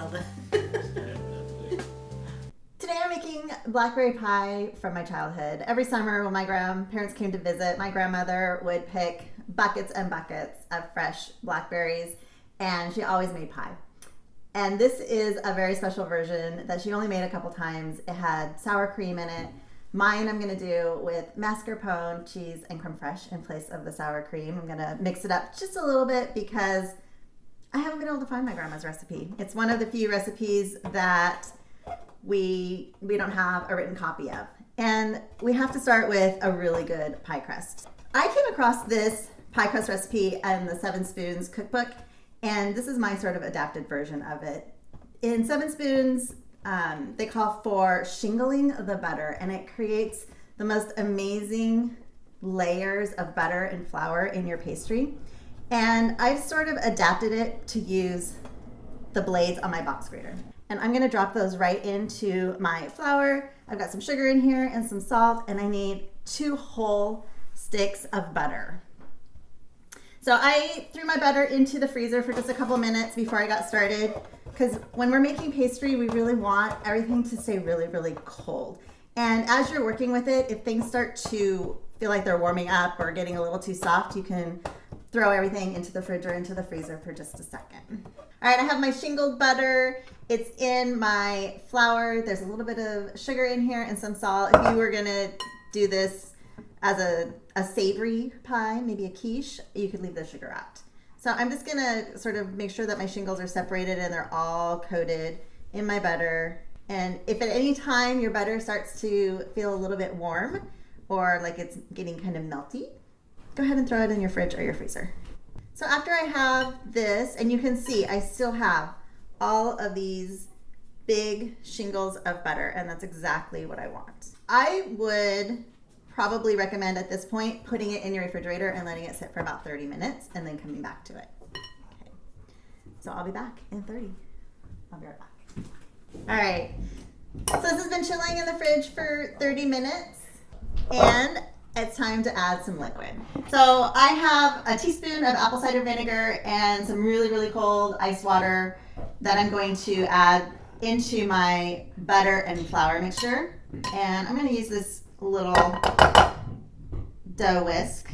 nailed it. Today I'm making blackberry pie from my childhood. Every summer when my grandparents came to visit, my grandmother would pick buckets and buckets of fresh blackberries, and she always made pie. And this is a very special version that she only made a couple times. It had sour cream in it. Mine I'm going to do with mascarpone cheese and creme fraiche in place of the sour cream. I'm going to mix it up just a little bit because I haven't been able to find my grandma's recipe. It's one of the few recipes that we don't have a written copy of. And we have to start with a really good pie crust. I came across this pie crust recipe in the Seven Spoons cookbook, and this is my sort of adapted version of it. In Seven Spoons, they call for shingling the butter, and it creates the most amazing layers of butter and flour in your pastry. And I've sort of adapted it to use the blades on my box grater. And I'm gonna drop those right into my flour. I've got some sugar in here and some salt, and I need 2 whole sticks of butter. So I threw my butter into the freezer for just a couple minutes before I got started, because when we're making pastry, we really want everything to stay really, really cold. And as you're working with it, if things start to feel like they're warming up or getting a little too soft, you can throw everything into the fridge or into the freezer for just a second. All right, I have my shingled butter. It's in my flour. There's a little bit of sugar in here and some salt. If you were gonna do this as a savory pie, maybe a quiche, you could leave the sugar out. So I'm just gonna sort of make sure that my shingles are separated and they're all coated in my butter. And if at any time your butter starts to feel a little bit warm or like it's getting kind of melty, go ahead and throw it in your fridge or your freezer. So after I have this, and you can see I still have all of these big shingles of butter, and that's exactly what I want. I would probably recommend at this point putting it in your refrigerator and letting it sit for about 30 minutes and then coming back to it. Okay. So I'll be back in 30. I'll be right back. All right. So this has been chilling in the fridge for 30 minutes, and it's time to add some liquid. So I have a teaspoon of apple cider vinegar and some really, really cold ice water that I'm going to add into my butter and flour mixture. And I'm going to use this little dough whisk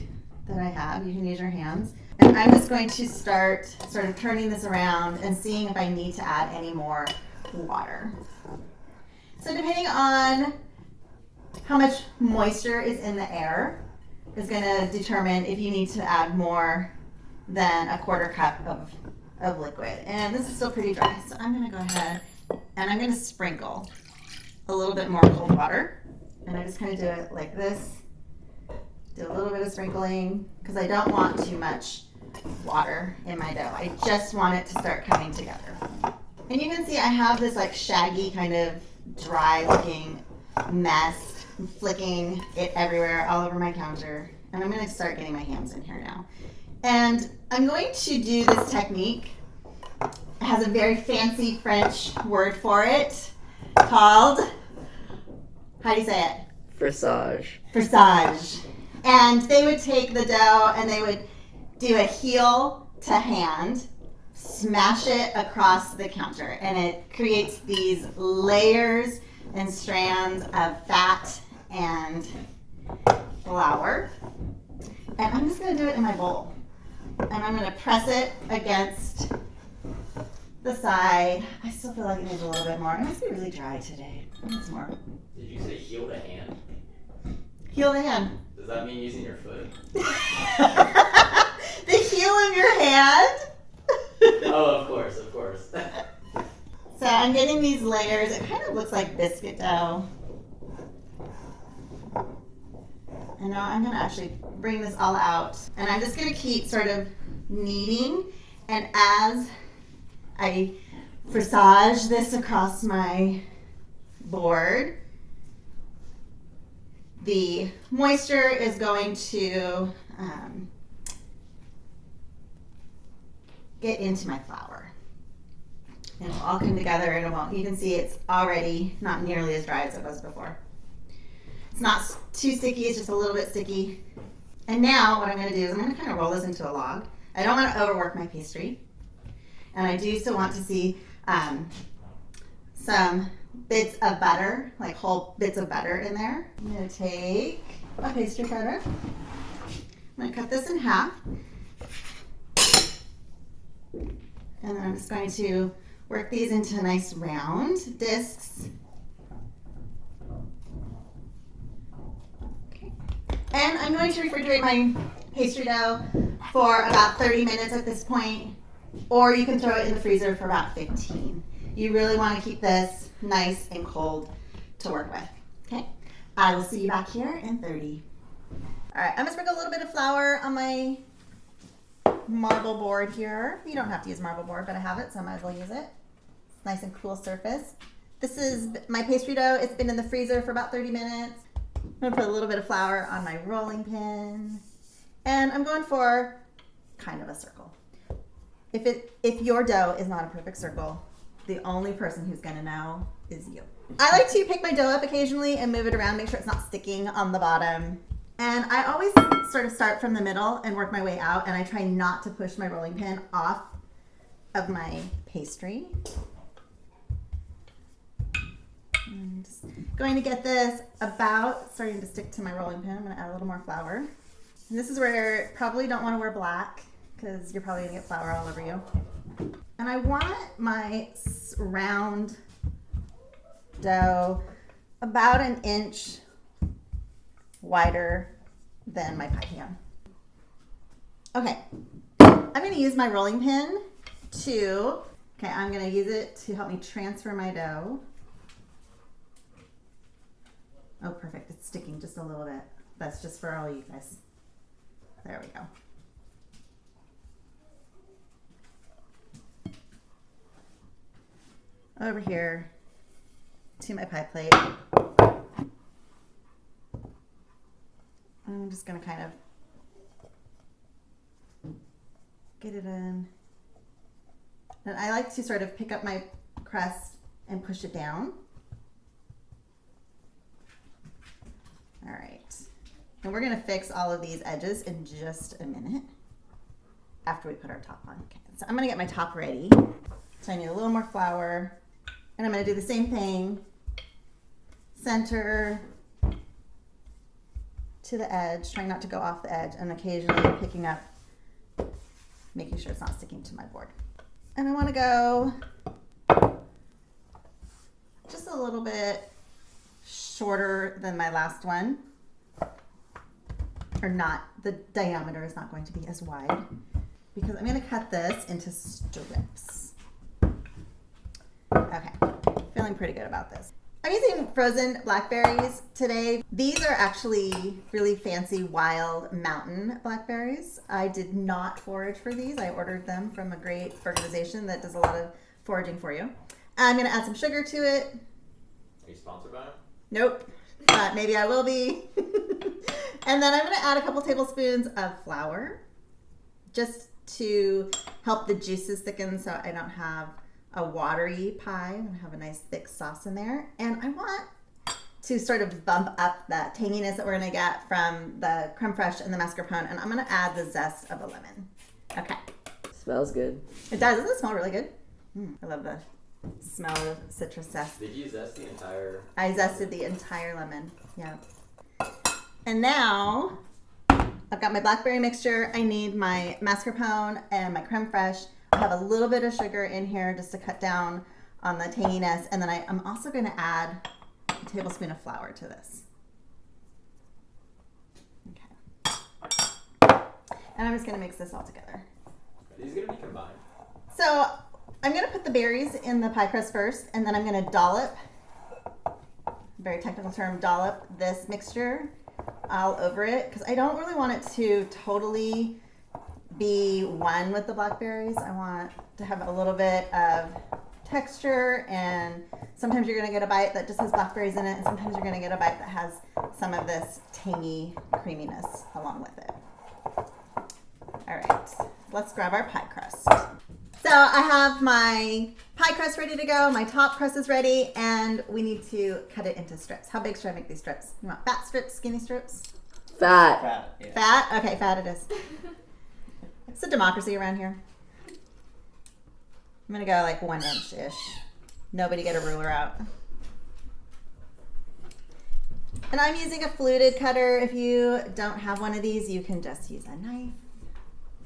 that I have. You can use your hands. And I'm just going to start sort of turning this around and seeing if I need to add any more water. So depending on how much moisture is in the air is going to determine if you need to add more than a 1/4 cup of liquid. And this is still pretty dry, so I'm going to go ahead and I'm going to sprinkle a little bit more cold water. And I just kind of do it like this. Do a little bit of sprinkling because I don't want too much water in my dough. I just want it to start coming together. And you can see I have this like shaggy kind of dry looking mess. I'm flicking it everywhere, all over my counter. And I'm going to start getting my hands in here now. And I'm going to do this technique. It has a very fancy French word for it called, how do you say it? Frissage. Frissage. And they would take the dough and they would do a heel to hand, smash it across the counter. And it creates these layers and strands of fat and flour. And I'm just going to do it in my bowl. And I'm going to press it against the side. I still feel like it needs a little bit more. It must be really dry today. It needs more. Did you say heel to hand? Heel to hand. Does that mean using your foot? The heel of your hand? Oh, of course, of course. So I'm getting these layers. It kind of looks like biscuit dough. And now I'm going to actually bring this all out. And I'm just going to keep sort of kneading. And as I frissage this across my board, the moisture is going to get into my flour. And it'll all come together and it won't. You can see it's already not nearly as dry as it was before. It's not too sticky, it's just a little bit sticky. And now what I'm going to do is I'm going to kind of roll this into a log. I don't want to overwork my pastry. And I do still want to see some bits of butter, like whole bits of butter in there. I'm going to take a pastry cutter. I'm going to cut this in half. And then I'm just going to work these into nice round discs. Okay. And I'm going to refrigerate my pastry dough for about 30 minutes at this point, or you can throw it in the freezer for about 15. You really want to keep this nice and cold to work with. Okay, I will see you back here in 30. All right, I'm gonna sprinkle a little bit of flour on my marble board here. You don't have to use marble board, but I have it, so I might as well use it. It's nice and cool surface. This is my pastry dough. It's been in the freezer for about 30 minutes. I'm gonna put a little bit of flour on my rolling pin, and I'm going for kind of a circle. If your dough is not a perfect circle, the only person who's gonna know is you. I like to pick my dough up occasionally and move it around, make sure it's not sticking on the bottom. And I always sort of start from the middle and work my way out, and I try not to push my rolling pin off of my pastry. I'm just going to get this about starting to stick to my rolling pin. I'm gonna add a little more flour. And this is where you probably don't wanna wear black, because you're probably gonna get flour all over you. And I want my round dough about an inch wider than my pie pan. Okay, I'm gonna use my rolling pin I'm gonna use it to help me transfer my dough. Oh, perfect, it's sticking just a little bit. That's just for all you guys. There we go. Over here to my pie plate. I'm just going to kind of get it in. And I like to sort of pick up my crust and push it down. All right. And we're going to fix all of these edges in just a minute after we put our top on. Okay, so I'm going to get my top ready. So I need a little more flour. And I'm going to do the same thing, center to the edge, trying not to go off the edge, and occasionally picking up, making sure it's not sticking to my board. And I want to go just a little bit shorter than my last one, or not, the diameter is not going to be as wide, because I'm going to cut this into strips. Okay, feeling pretty good about this. I'm using frozen blackberries today. These are actually really fancy wild mountain blackberries. I did not forage for these. I ordered them from a great organization that does a lot of foraging for you. I'm gonna add some sugar to it. Are you sponsored by them? Nope, but maybe I will be. And then I'm gonna add a couple tablespoons of flour just to help the juices thicken so I don't have a watery pie. I'm gonna have a nice thick sauce in there. And I want to sort of bump up that tanginess that we're gonna get from the creme fraiche and the mascarpone, and I'm gonna add the zest of a lemon. Okay. Smells good. It does, doesn't it smell really good? I love the smell of citrus zest. Did you zest the entire? I zested the entire lemon, yeah. And now, I've got my blackberry mixture. I need my mascarpone and my creme fraiche. I have a little bit of sugar in here just to cut down on the tanginess, and then I'm also going to add a tablespoon of flour to this. Okay. And I'm just going to mix this all together. Are these going to be combined? So I'm going to put the berries in the pie crust first, and then I'm going to dollop, very technical term, dollop this mixture all over it, because I don't really want it to totally be one with the blackberries. I want to have a little bit of texture, and sometimes you're going to get a bite that just has blackberries in it, and sometimes you're going to get a bite that has some of this tangy creaminess along with it. All right, let's grab our pie crust. So I have my pie crust ready to go, my top crust is ready, and we need to cut it into strips. How big should I make these strips? You want fat strips, skinny strips? Fat. Fat. Yeah. Fat? Okay, fat it is. It's a democracy around here. I'm gonna go like 1 inch-ish. Nobody get a ruler out. And I'm using a fluted cutter. If you don't have one of these, you can just use a knife.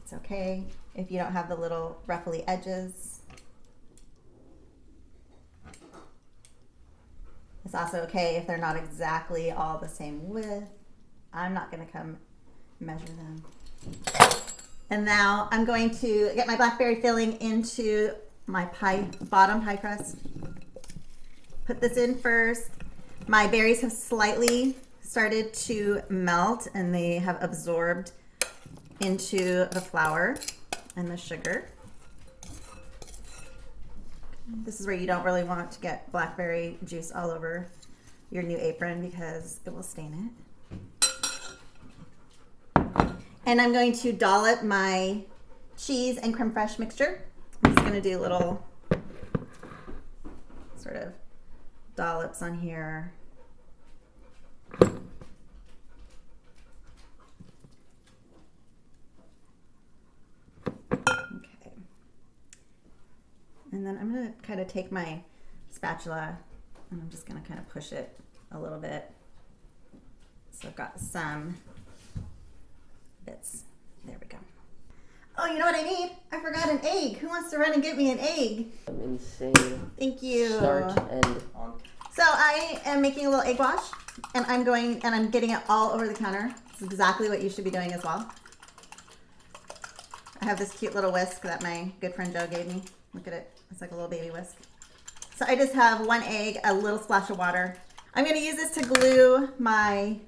It's okay if you don't have the little ruffly edges. It's also okay if they're not exactly all the same width. I'm not gonna come measure them. And now I'm going to get my blackberry filling into my bottom pie crust. Put this in first. My berries have slightly started to melt and they have absorbed into the flour and the sugar. This is where you don't really want to get blackberry juice all over your new apron because it will stain it. And I'm going to dollop my cheese and creme fraiche mixture. I'm just going to do little sort of dollops on here. Okay. And then I'm going to kind of take my spatula and I'm just going to kind of push it a little bit. So I've got some bits. There we go. Oh, you know what I need? I forgot an egg. Who wants to run and get me an egg? I'm insane. Thank you. Start and So I am making a little egg wash and I'm getting it all over the counter. This is exactly what you should be doing as well. I have this cute little whisk that my good friend Joe gave me. Look at it. It's like a little baby whisk. So I just have 1 egg, a little splash of water. I'm going to use this to glue my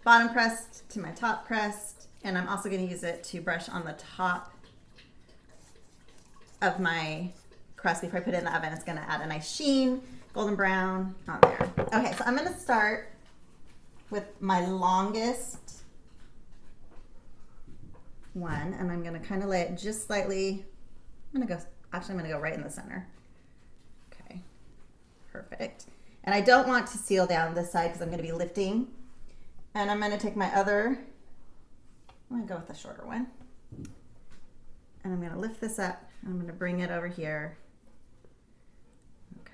bottom crust to my top crust. And I'm also going to use it to brush on the top of my crust before I put it in the oven. It's going to add a nice sheen, golden brown on there. Okay, so I'm going to start with my longest one, and I'm going to kind of lay it just slightly. I'm going to go right in the center. Okay, perfect. And I don't want to seal down this side because I'm going to be lifting. And I'm going to take my other, I'm going to go with the shorter one. And I'm going to lift this up. And I'm going to bring it over here. Okay.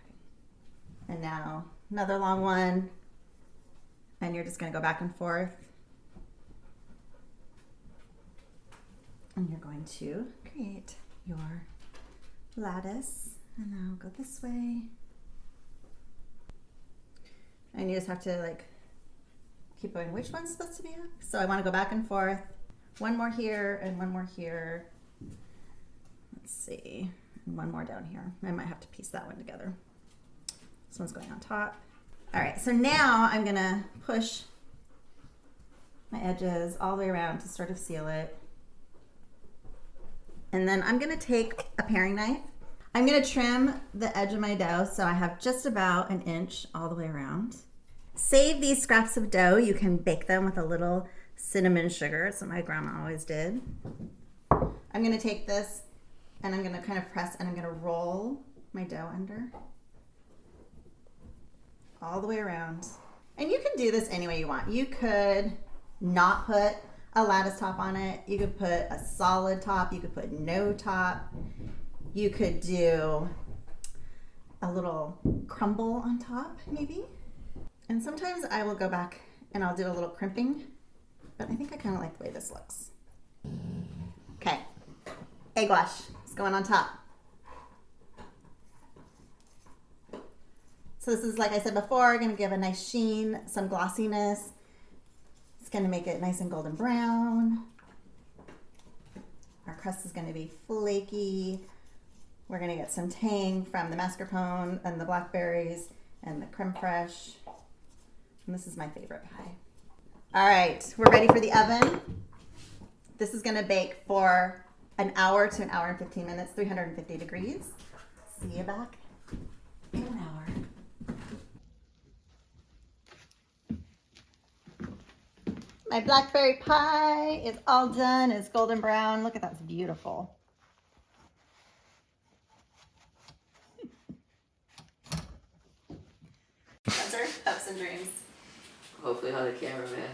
And now another long one. And you're just going to go back and forth. And you're going to create your lattice. And now go this way. And you just have to like keep going, which one's supposed to be up? So I want to go back and forth. One more here and one more here. Let's see. And one more down here. I might have to piece that one together. This one's going on top. All right, so now I'm gonna push my edges all the way around to sort of seal it. And then I'm gonna take a paring knife. I'm gonna trim the edge of my dough so I have just about 1 inch all the way around. Save these scraps of dough. You can bake them with a little cinnamon sugar. That's what my grandma always did. I'm gonna take this and I'm gonna kind of press and I'm gonna roll my dough under all the way around. And you can do this any way you want. You could not put a lattice top on it. You could put a solid top. You could put no top. You could do a little crumble on top, maybe. And sometimes I will go back and I'll do a little crimping, but I think I kind of like the way this looks. Okay, egg wash is going on top. So this is, like I said before, going to give a nice sheen, some glossiness. It's going to make it nice and golden brown. Our crust is going to be flaky. We're going to get some tang from the mascarpone and the blackberries and the creme fraiche. And this is my favorite pie. All right, we're ready for the oven. This is going to bake for 1 hour to 1 hour and 15 minutes, 350 degrees. See you back in 1 hour. My blackberry pie is all done. It's golden brown. Look at that, it's beautiful. Those are hopes and dreams. hopefully not a cameraman.